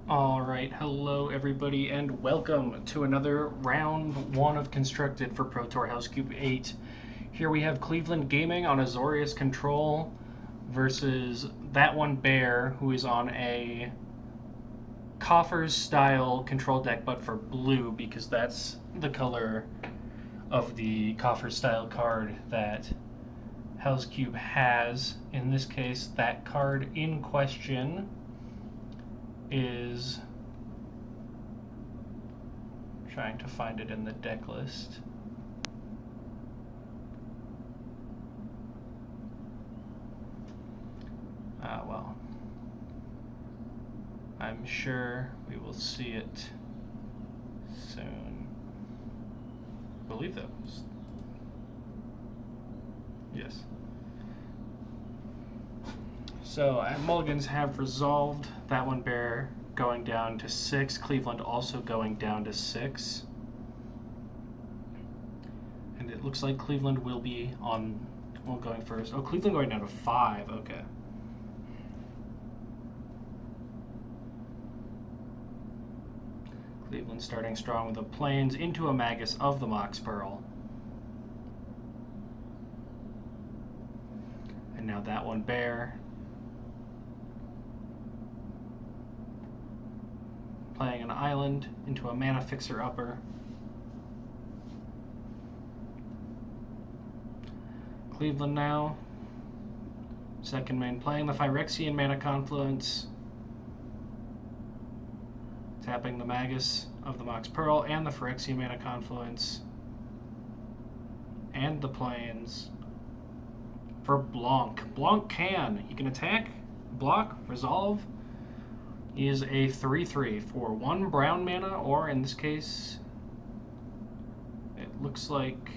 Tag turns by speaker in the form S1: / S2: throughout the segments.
S1: Alright, hello everybody, and welcome to another round 1 of Constructed for Pro Tour Hellscube 8. Here we have Cleveland Gaming on Azorius Control versus that one Bear, who is on a Coffers style control deck, but for blue, because that's the color of the Coffers style card that Hellscube has. In this case, that card in question is trying to find it in the deck list. Well, I'm sure we will see it soon. I believe that was... Yes. So, mulligans have resolved. That one Bear going down to 6. Cleveland also going down to 6. And it looks like Cleveland will be going first. Oh, Cleveland going down to 5. Okay. Cleveland starting strong with the Plains into a Magus of the Mox Pearl. And now that one Bear playing an island into a Mana Fixer Upper. Cleveland now, second main, playing the Phyrexian Mana Confluence, tapping the Magus of the Mox Pearl and the Phyrexian Mana Confluence, and the Plains for Blanc. Blanc he can attack, block, resolve. He is a 3/3 for 1 brown mana, or in this case, it looks like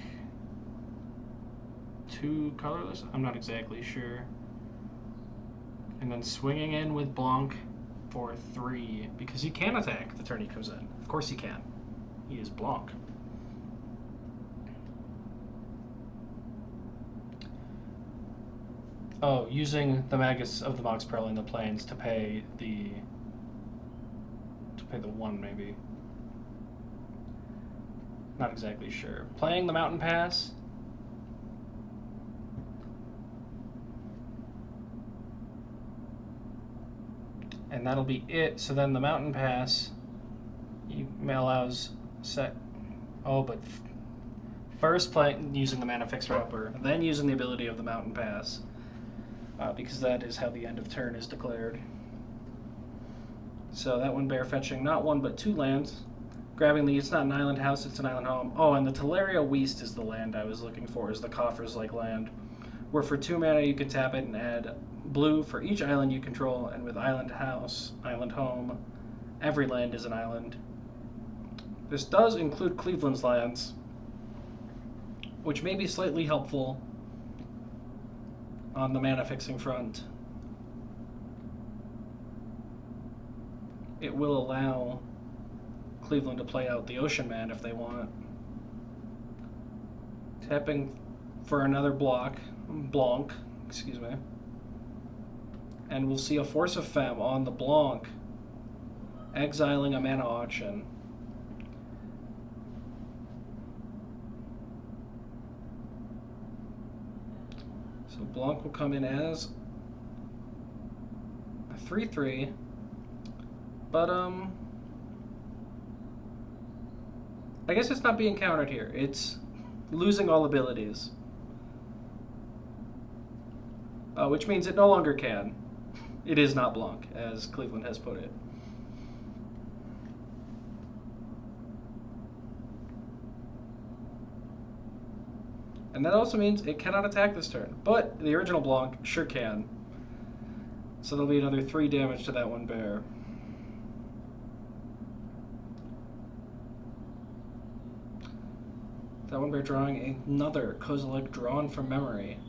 S1: 2 colorless. I'm not exactly sure. And then swinging in with Blanc for 3, because he can attack the turn he comes in. Of course he can. He is Blanc. Oh, using the Magus of the Mox Pearl in the Plains to pay the 1 maybe. Not exactly sure. Playing the Mountain Pass. And that'll be it. So then the Mountain Pass allows set. Oh, but first using the Mana Fixer Upper, then using the ability of the Mountain Pass, because that is how the end of turn is declared. So that one Bear fetching not 1 but 2 lands, grabbing it's not an island house, it's an island home. Oh, and the Teleria Weast is the land I was looking for, is the Coffers-like land, where for 2 mana you can tap it and add blue for each island you control, and with island house, island home, every land is an island. This does include Cleveland's lands, which may be slightly helpful on the mana fixing front. It will allow Cleveland to play out the Ocean Man if they want. Tapping for another Blanc, excuse me. And we'll see a Force of Femme on the Blanc, exiling a Mana Auction. So Blanc will come in as a 3/3, but I guess it's not being countered here. It's losing all abilities, which means it no longer can. It is not Blanc, as Cleveland has put it. And that also means it cannot attack this turn, but the original Blanc sure can. So there'll be another 3 damage to that one Bear. That one Bear drawing another Kozilek drawn from memory.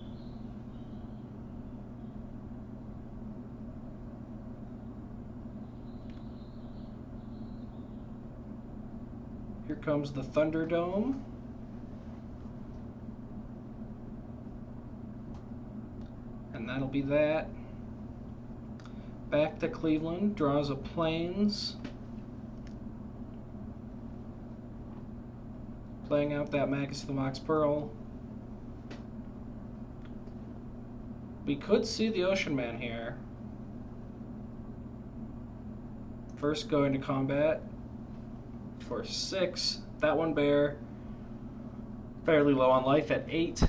S1: Here comes the Thunderdome. And that'll be that. Back to Cleveland, draws a Plains. Playing out that Magus the Mox Pearl. We could see the Ocean Man here. First going to combat for 6. That one bear fairly low on life at 8.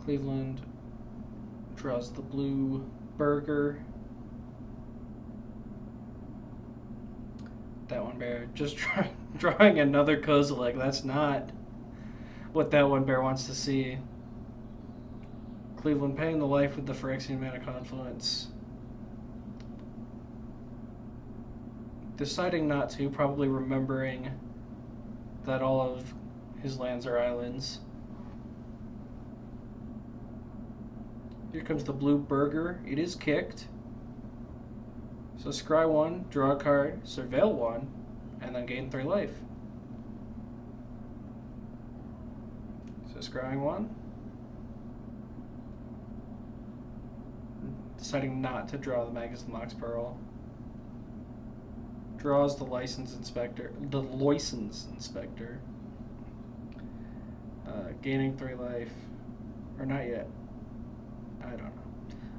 S1: Cleveland draws the blue burger. That one bear just drawing another Kozilek. That's not what that one bear wants to see. Cleveland paying the life with the Phyrexian Mana Confluence. Deciding not to, probably remembering that all of his lands are islands. Here comes the blue burger. It is kicked. So scry 1, draw a card, surveil 1, and then gain 3 life. So scrying 1. Deciding not to draw the Magus the Mox Pearl. Draws the License Inspector. Gaining 3 life. Or not yet. I don't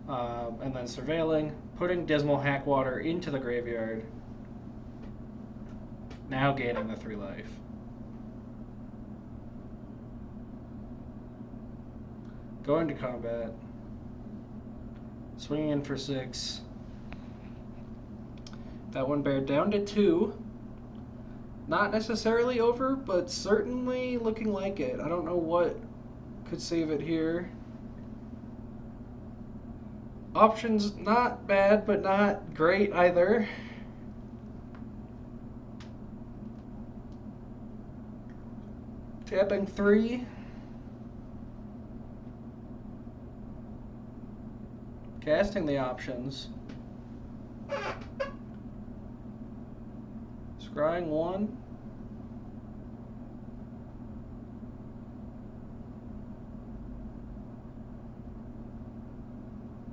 S1: know. And then surveilling, putting Dismal Hackwater into the graveyard. Now gaining the 3 life. Going to combat. Swinging in for 6. That one bear down to 2. Not necessarily over, but certainly looking like it. I don't know what could save it here. Options not bad, but not great either. Tapping 3. Casting the options. Scrying 1.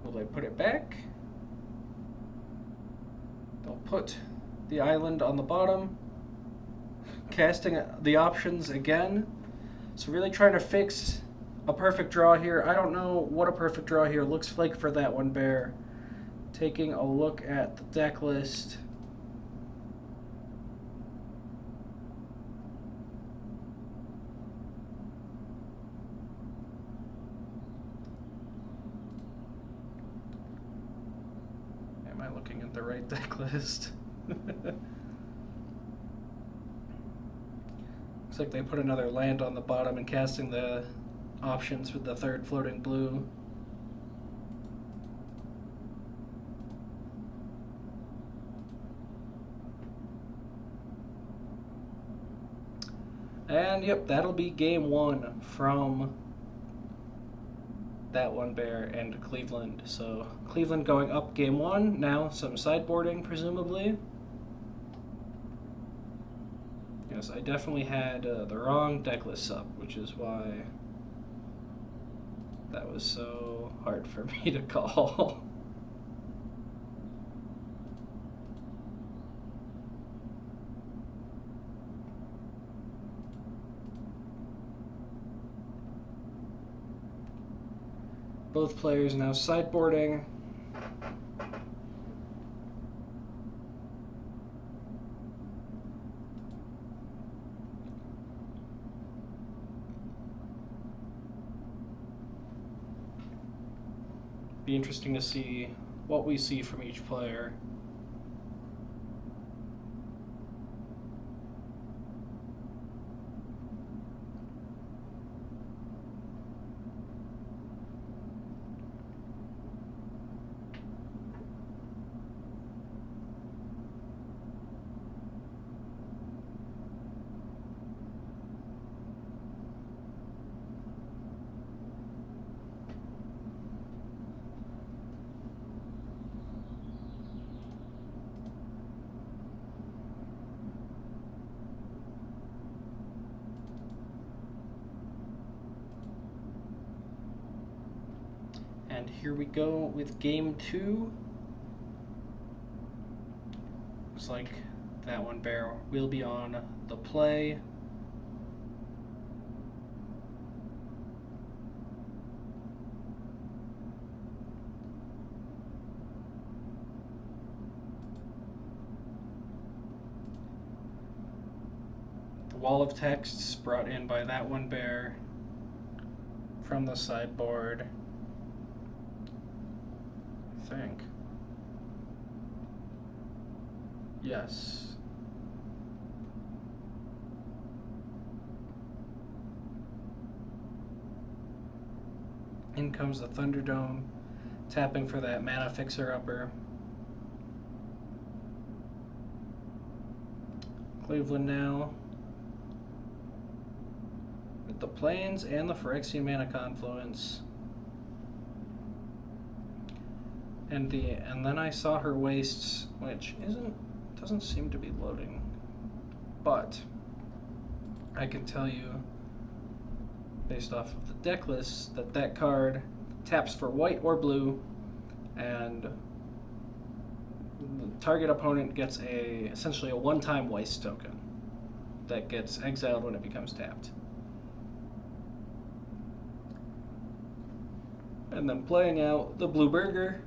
S1: Will they put it back? They'll put the island on the bottom. Casting the options again. So really trying to fix a perfect draw here. I don't know what a perfect draw here looks like for that one bear. Taking a look at the deck list. Am I looking at the right deck list? Looks like they put another land on the bottom and casting the options with the 3rd floating blue. And yep, that'll be game 1 from that one bear and Cleveland. So Cleveland going up game 1. Now some sideboarding, presumably. Yes, I definitely had the wrong deck list up, which is why that was so hard for me to call. Both players now sideboarding. Be interesting to see what we see from each player. And here we go with game 2. Looks like that one bear will be on the play. The wall of texts brought in by that one bear from the sideboard, I think. Yes. In comes the Thunderdome, tapping for that mana fixer-upper. Cleveland now with the Plains and the Phyrexian Mana Confluence. And then I saw her wastes, which doesn't seem to be loading. But I can tell you, based off of the deck list, that card taps for white or blue, and the target opponent gets essentially a one-time waste token that gets exiled when it becomes tapped. And then playing out the Blue Burger.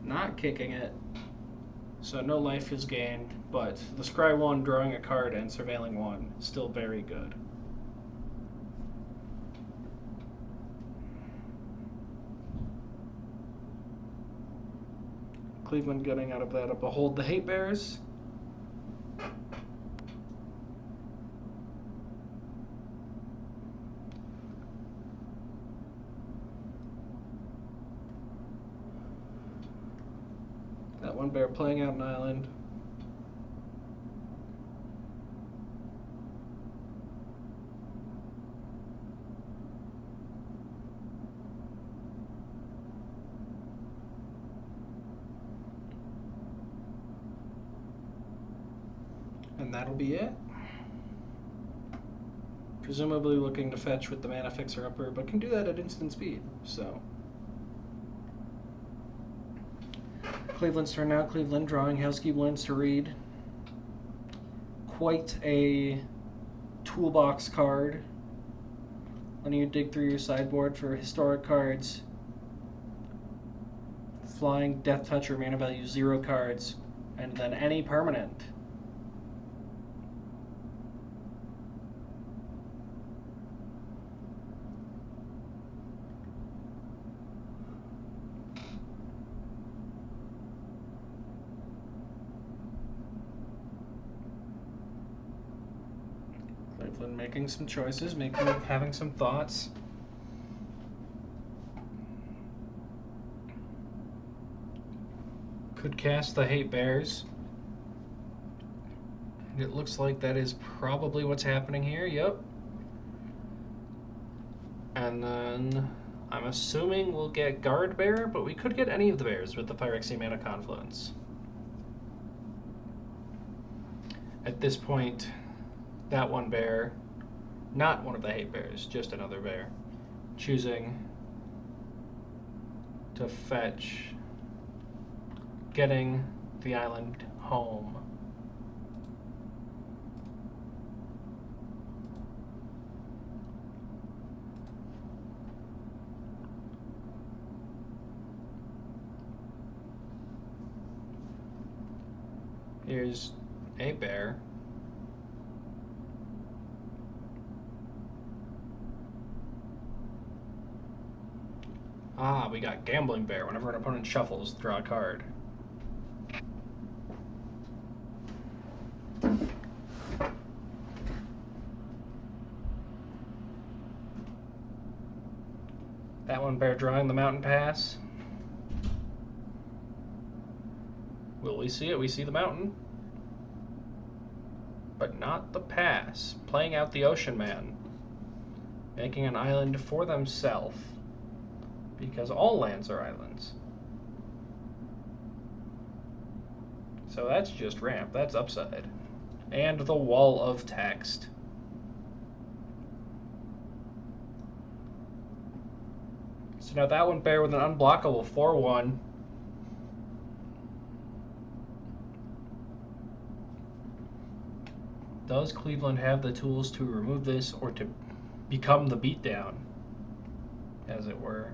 S1: Not kicking it, so no life is gained, but the Scry 1 drawing a card and surveilling 1 still very good. Cleveland getting out of that a Behold the Hate Bears. That one bear playing out an island. And that'll be it. Presumably looking to fetch with the Mana Fixer-Upper, but can do that at instant speed, so. Cleveland's turn now. Cleveland drawing Hellscube Lens to read. Quite a toolbox card. Letting you dig through your sideboard for historic cards. Flying, Death Touch, or mana value 0 cards, and then any permanent. Cleveland making some choices, having some thoughts. Could cast the Hate Bears. It looks like that is probably what's happening here, yep. And then I'm assuming we'll get Guard Bear, but we could get any of the bears with the Phyrexian Mana Confluence. At this point, that one bear, not one of the Hate Bears, just another bear, choosing to fetch, getting the island home. Here's a bear. Ah, we got Gambling Bear. Whenever an opponent shuffles, draw a card. That one bear drawing the Mountain Pass. Will we see it? We see the mountain. But not the pass. Playing out the Ocean Man. Making an island for themselves. Because all lands are islands. So that's just ramp. That's upside. And the Wall of Text. So now that one bear with an unblockable 4/1. Does Cleveland have the tools to remove this or to become the beatdown, as it were?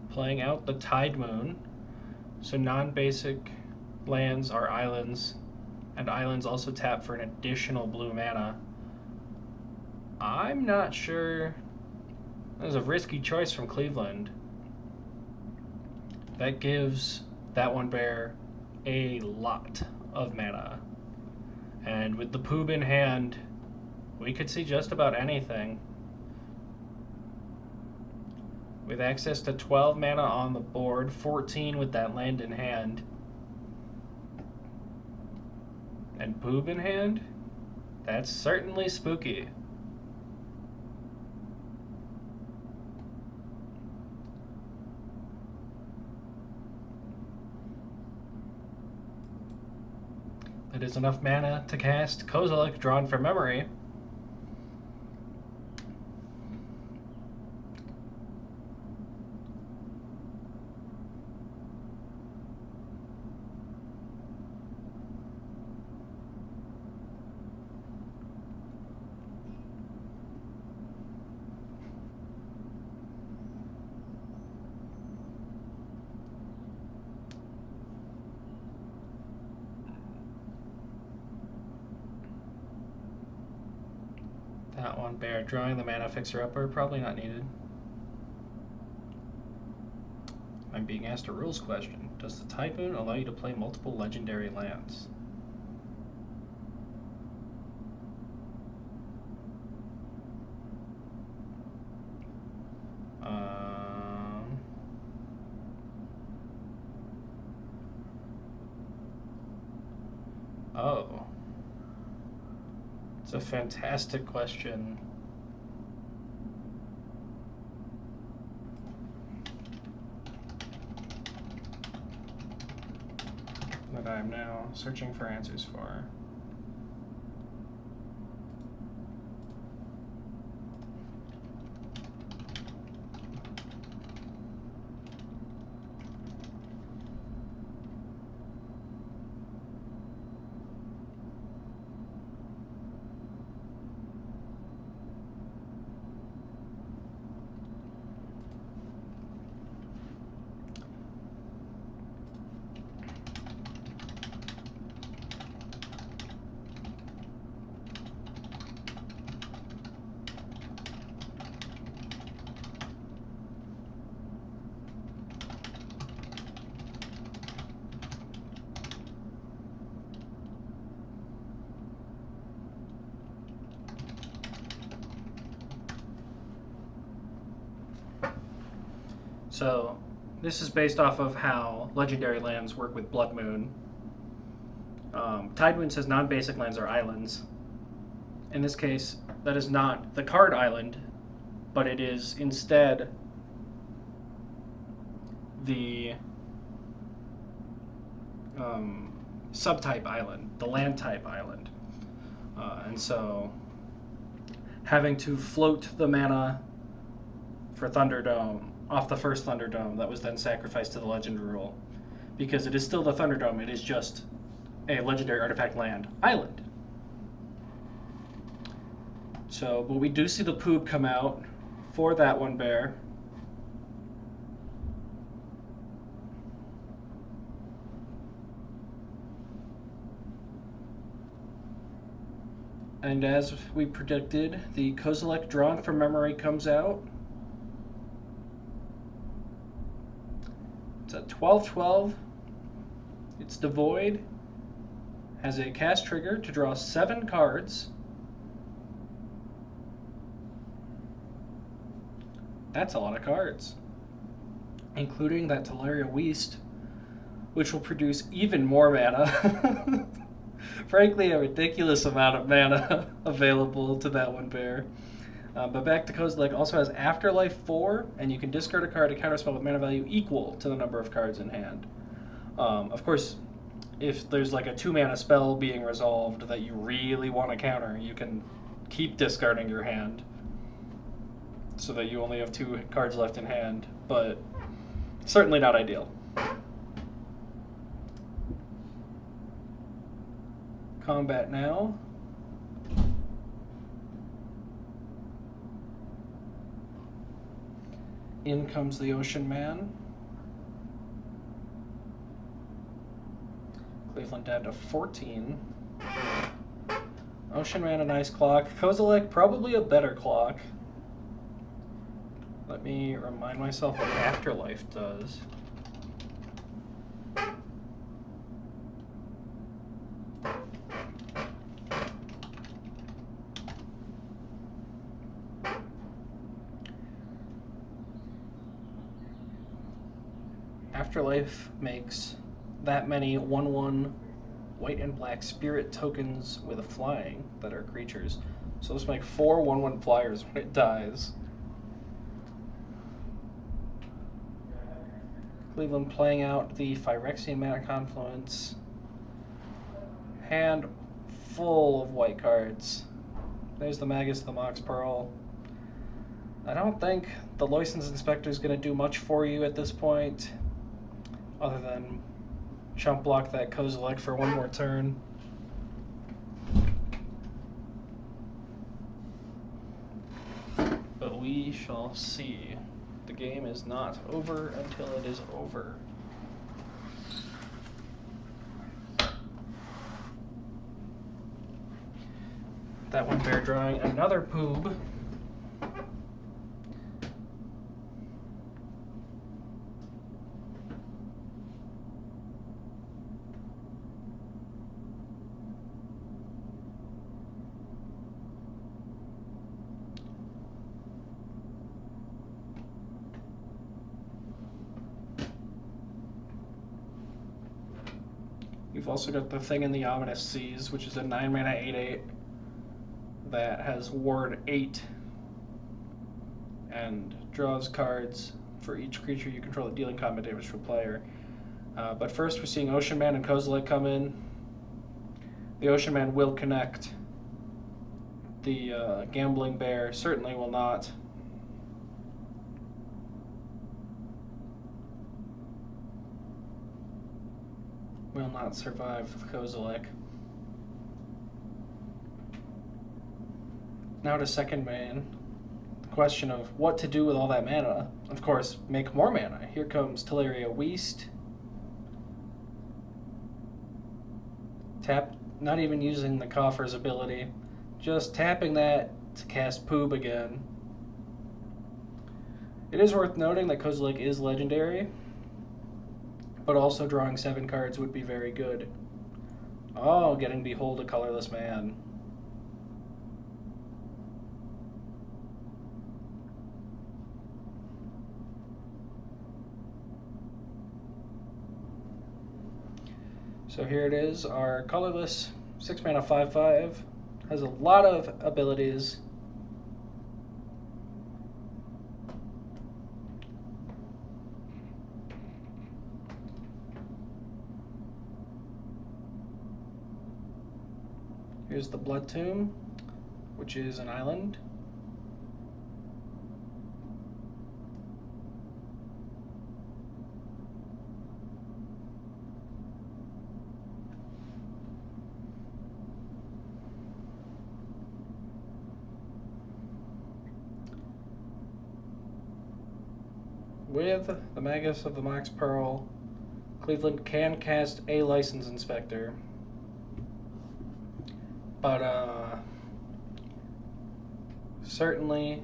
S1: Playing out the Tide Moon. So non-basic lands are islands, and islands also tap for an additional blue mana. I'm not sure. That was a risky choice from Cleveland. That gives that one bear a lot of mana. And with the Poob in hand, we could see just about anything. With access to 12 mana on the board, 14 with that land in hand, and Poob in hand, that's certainly spooky. That is enough mana to cast Kozilek, drawn from memory. That one bear drawing the mana fixer-upper, probably not needed. I'm being asked a rules question. Does the Tide Moon allow you to play multiple legendary lands? Oh. It's a fantastic question. That I am now searching for answers for. So this is based off of how legendary lands work with Blood Moon. Tide Moon says non-basic lands are islands. In this case, that is not the card island, but it is instead the subtype island, the land type island. And so having to float the mana for Thunderdome off the first Thunderdome that was then sacrificed to the Legend rule. Because it is still the Thunderdome, it is just a legendary artifact land island. So, but we do see the Poob come out for that one bear. And as we predicted, the Kozilek drawn from memory comes out. It's a 12/12. It's devoid. Has a cast trigger to draw 7 cards. That's a lot of cards, including that Teleria Weast which will produce even more mana. Frankly, a ridiculous amount of mana available to that one pair. But back to Kozilek also has Afterlife 4, and you can discard a card to counterspell with mana value equal to the number of cards in hand. Of course, if there's like a 2-mana spell being resolved that you really want to counter, you can keep discarding your hand so that you only have 2 cards left in hand, but certainly not ideal. Combat now. In comes the Ocean Man. Cleveland down to 14. Ocean Man, a nice clock. Kozilek, probably a better clock. Let me remind myself what Afterlife does. Afterlife makes that many 1/1 white and black spirit tokens with a flying that are creatures. So let's make 4 1/1 flyers when it dies. Cleveland playing out the Phyrexian Mana Confluence. Hand full of white cards. There's the Magus, the Mox Pearl. I don't think the License Inspector is going to do much for you at this point, other than chump block that Kozilek for one more turn. But we shall see. The game is not over until it is over. That one bear drawing another poob. You've also got the Thing in the Ominous Seas, which is a 9-mana 8/8 that has Ward 8 and draws cards for each creature you control that dealing combat damage to a player. But first we're seeing Ocean Man and Kozilek come in. The Ocean Man will connect. The Gambling Bear certainly will not. Will not survive with Kozilek. Now to second main. The question of what to do with all that mana. Of course, make more mana. Here comes Teleria Weast. Tap, not even using the Coffer's ability, just tapping that to cast Poob again. It is worth noting that Kozilek is legendary, but also drawing 7 cards would be very good. Oh, getting Behold a Colorless Man. So here it is, our colorless 6-mana 5/5. Has a lot of abilities. Here's the Blood Tomb, which is an island. With the Magus of the Mox Pearl, Cleveland can cast a License Inspector. But certainly,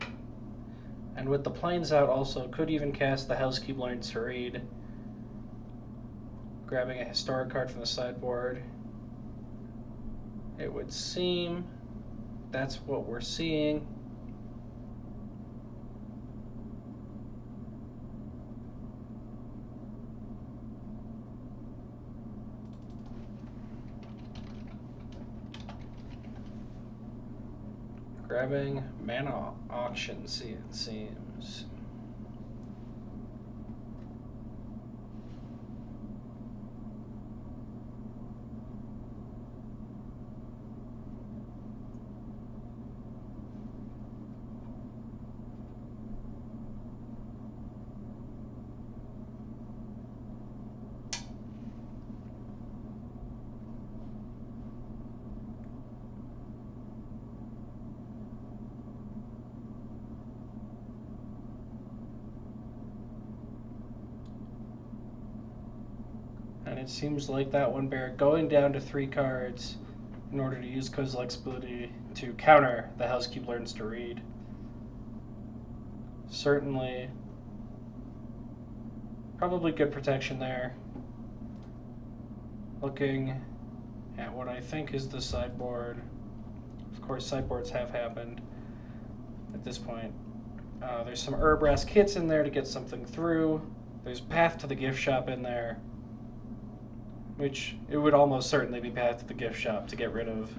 S1: and with the Plains out also, could even cast the Hellscube Learned to Read, grabbing a historic card from the sideboard. It would seem that's what we're seeing. Grabbing mana auction, see it seems. And it seems like that one bear going down to 3 cards in order to use Kozilek's ability to counter the Hellscube learns to read. Certainly, probably good protection there. Looking at what I think is the sideboard. Of course, sideboards have happened at this point. There's some Urbrass kits in there to get something through. There's Path to the Gift Shop in there, which it would almost certainly be Path to the Gift Shop to get rid of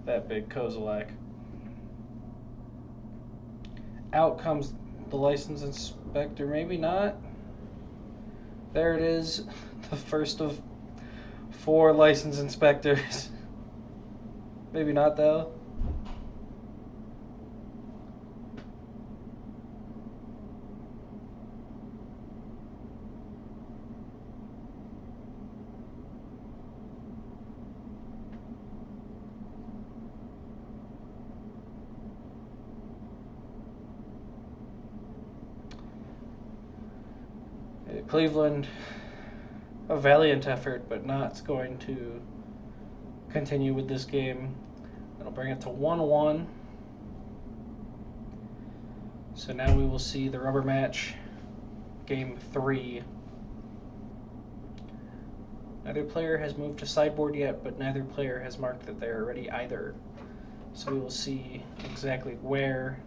S1: that big Kozilek. Out comes the License Inspector, maybe not. There it is, the first of 4 License Inspectors. Maybe not though. Cleveland, a valiant effort, but not going to continue with this game. That'll bring it to 1-1. So now we will see the rubber match, game 3. Neither player has moved to sideboard yet, but neither player has marked that they're ready either. So we will see exactly where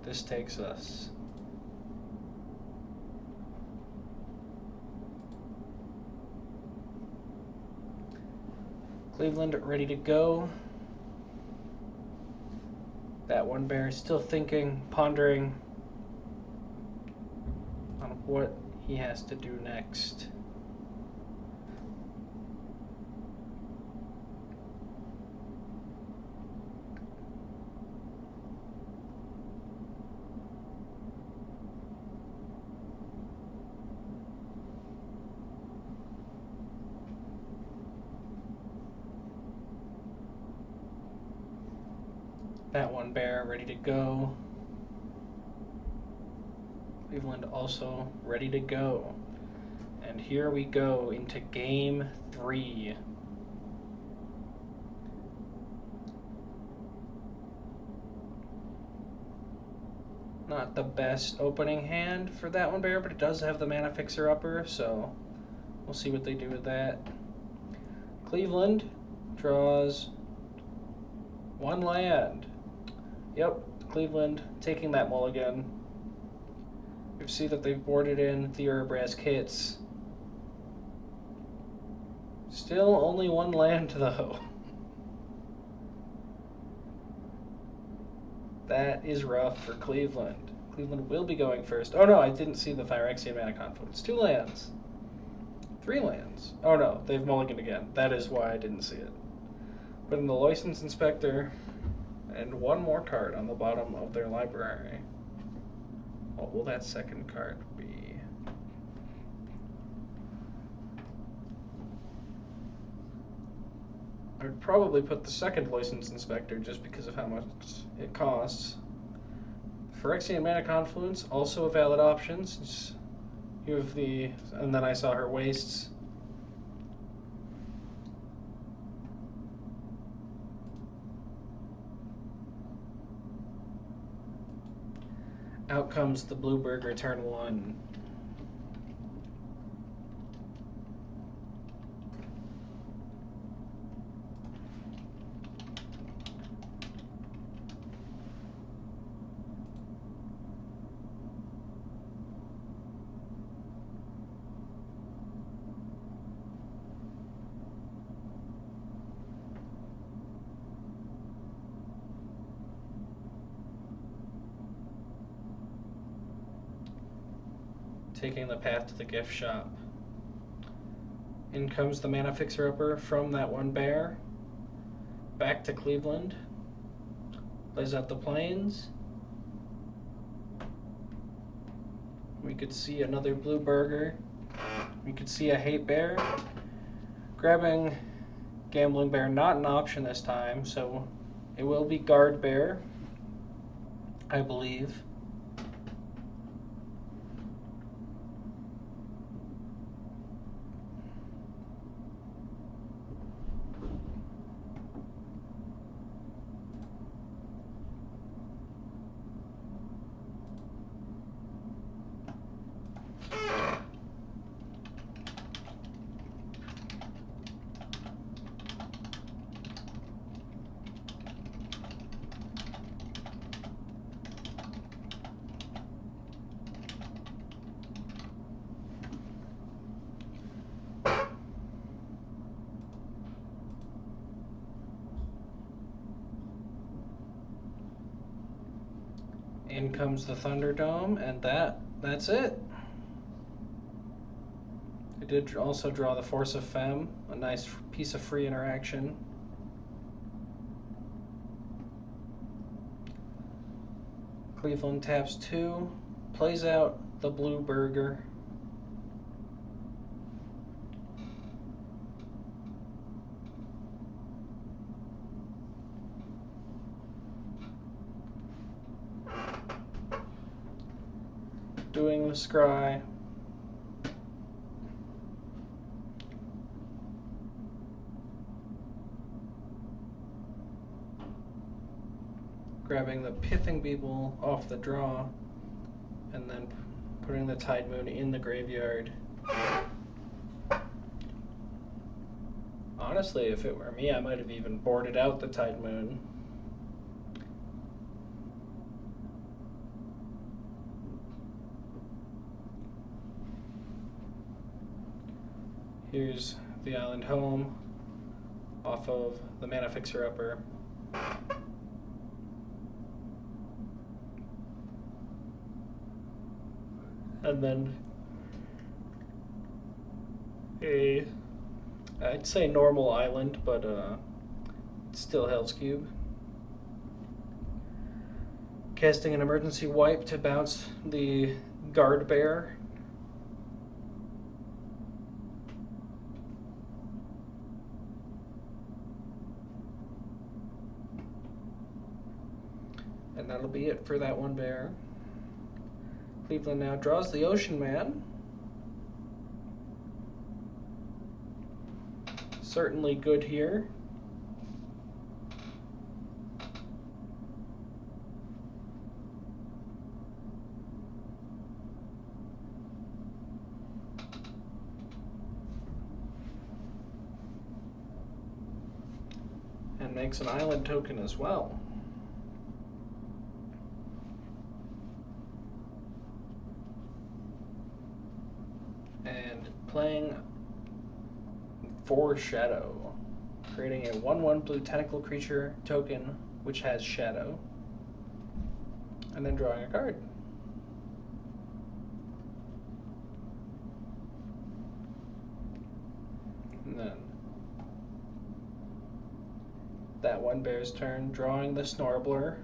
S1: this takes us. Cleveland ready to go. That one bear is still thinking, pondering on what he has to do next. That one bear ready to go. Cleveland also ready to go. And here we go into game 3. Not the best opening hand for that one bear, but it does have the mana fixer upper, so we'll see what they do with that. Cleveland draws 1 land. Yep, Cleveland taking that mulligan. You see that they've boarded in the Urbrass kits. Still only 1 land though. That is rough for Cleveland. Cleveland will be going first. Oh no, I didn't see the Phyrexian Mana Confluence. 2 lands. 3 lands. Oh no, they've mulliganed again. That is why I didn't see it. But in the License Inspector, and 1 more card on the bottom of their library. What will that second card be? I would probably put the second License Inspector just because of how much it costs. Phyrexian Mana Confluence, also a valid option since you have the... and then I saw her wastes. Out comes the Bluebird Return 1. taking the path to the gift shop. In comes the mana fixer-upper from that one bear. Back to Cleveland. Plays out the plains. We could see another blue burger. We could see a hate bear. Grabbing gambling bear, not an option this time, so it will be guard bear, I believe. In comes the Thunderdome, and that's it. I did also draw the Force of Femme, a nice piece of free interaction. Cleveland taps 2, plays out the blue burger. Doing the scry. Grabbing the Pithing Beetle off the draw, and then putting the Tide Moon in the graveyard. Honestly, if it were me, I might have even boarded out the Tide Moon. Here's the island home off of the mana fixer-upper. And then I'd say normal island, but it's still Hellscube. Casting an emergency wipe to bounce the guard bear. And that'll be it for that one bear. Cleveland now draws the Ocean Man. Certainly good here. And makes an island token as well. And playing for Shadow, creating a 1/1 blue tentacle creature token which has Shadow, and then drawing a card. And then that one bear's turn, drawing the Snorbler.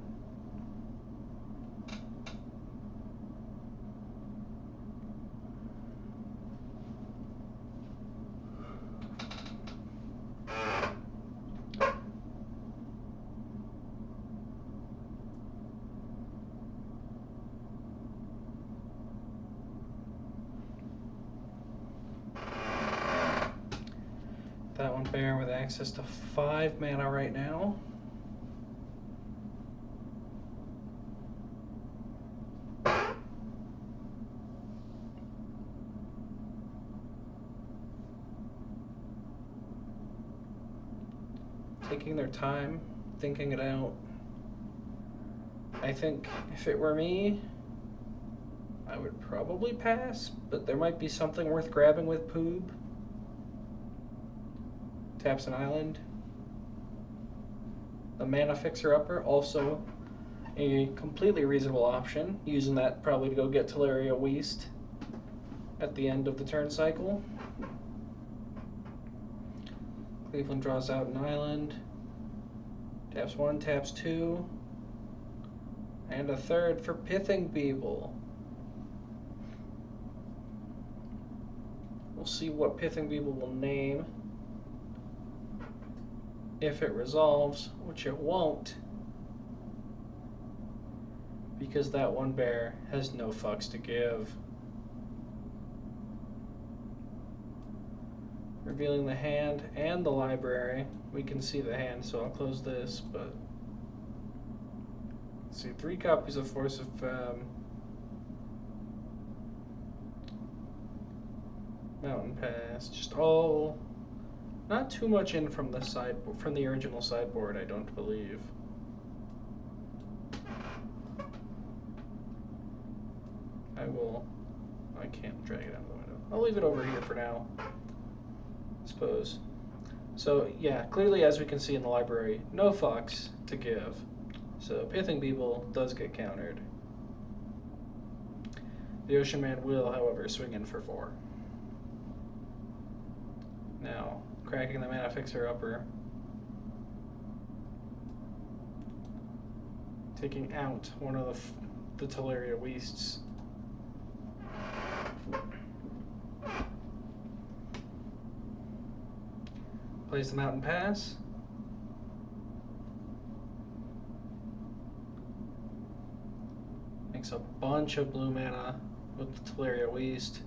S1: That one bear with access to 5 mana right now. Taking their time, thinking it out. I think if it were me, I would probably pass, but there might be something worth grabbing with Poob. Taps an island. The mana fixer-upper, also a completely reasonable option, using that probably to go get Teleria Weast. at the end of the turn cycle. Cleveland draws out an island. Taps 1, taps 2. And a third for Pithing Beeble. We'll see what Pithing Beeble will name. If it resolves, which it won't, because that one bear has no fucks to give. Revealing the hand and the library. We can see the hand, so I'll close this, but let's see, 3 copies of Force of Mountain Pass. Just all, not too much in from the side, from the original sideboard, I don't believe. I can't drag it out of the window. I'll leave it over here for now, I suppose. So yeah, clearly as we can see in the library, no fucks to give. So Pithing Beeble does get countered. The Ocean Man will, however, swing in for 4. Now, cracking the Mana Fixer Upper. Taking out one of the Teleria Weasts. Plays the Mountain Pass. Makes a bunch of blue mana with the Teleria Weast.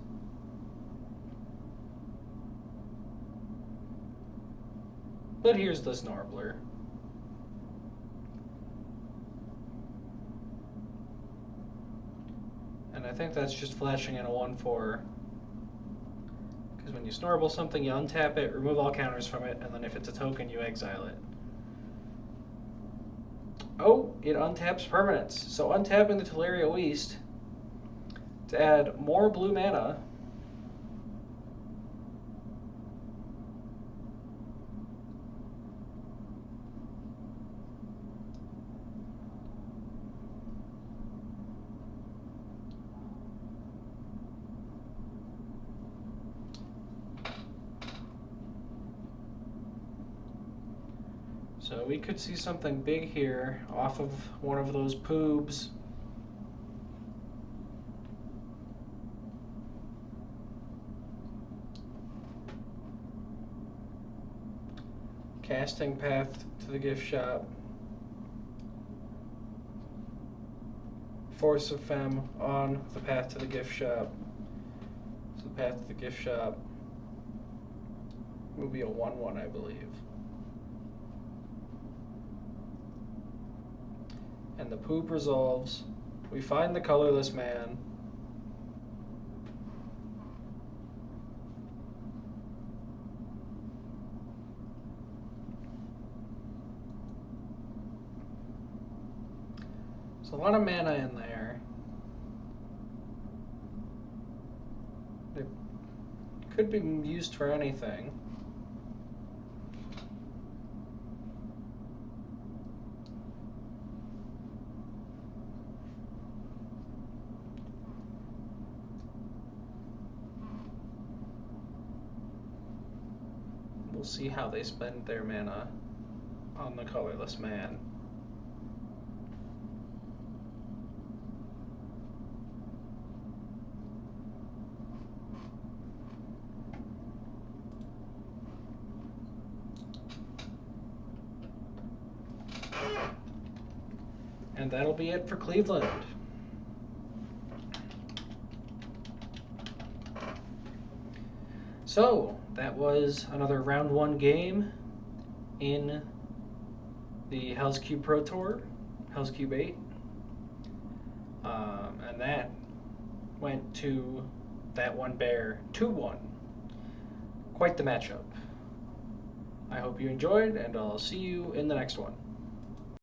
S1: But here's the Snarbler. And I think that's just flashing in a 1/4. Because when you Snorble something, you untap it, remove all counters from it, and then if it's a token, you exile it. Oh, it untaps permanents. So untapping the Teleria Weast to add more blue mana. So we could see something big here off of one of those poobs. Casting Path to the gift shop. Force of Femme on the path to the gift shop. So the path to the gift shop will be a 1/1, I believe. And the poop resolves. We find the colorless man. There's a lot of mana in there. It could be used for anything. We'll see how they spend their mana on the colorless man. And that'll be it for Cleveland. So, that was another round 1 game in the Hellscube Pro Tour, Hellscube 8. And that went to that one bear 2-1. Quite the matchup. I hope you enjoyed, and I'll see you in the next one.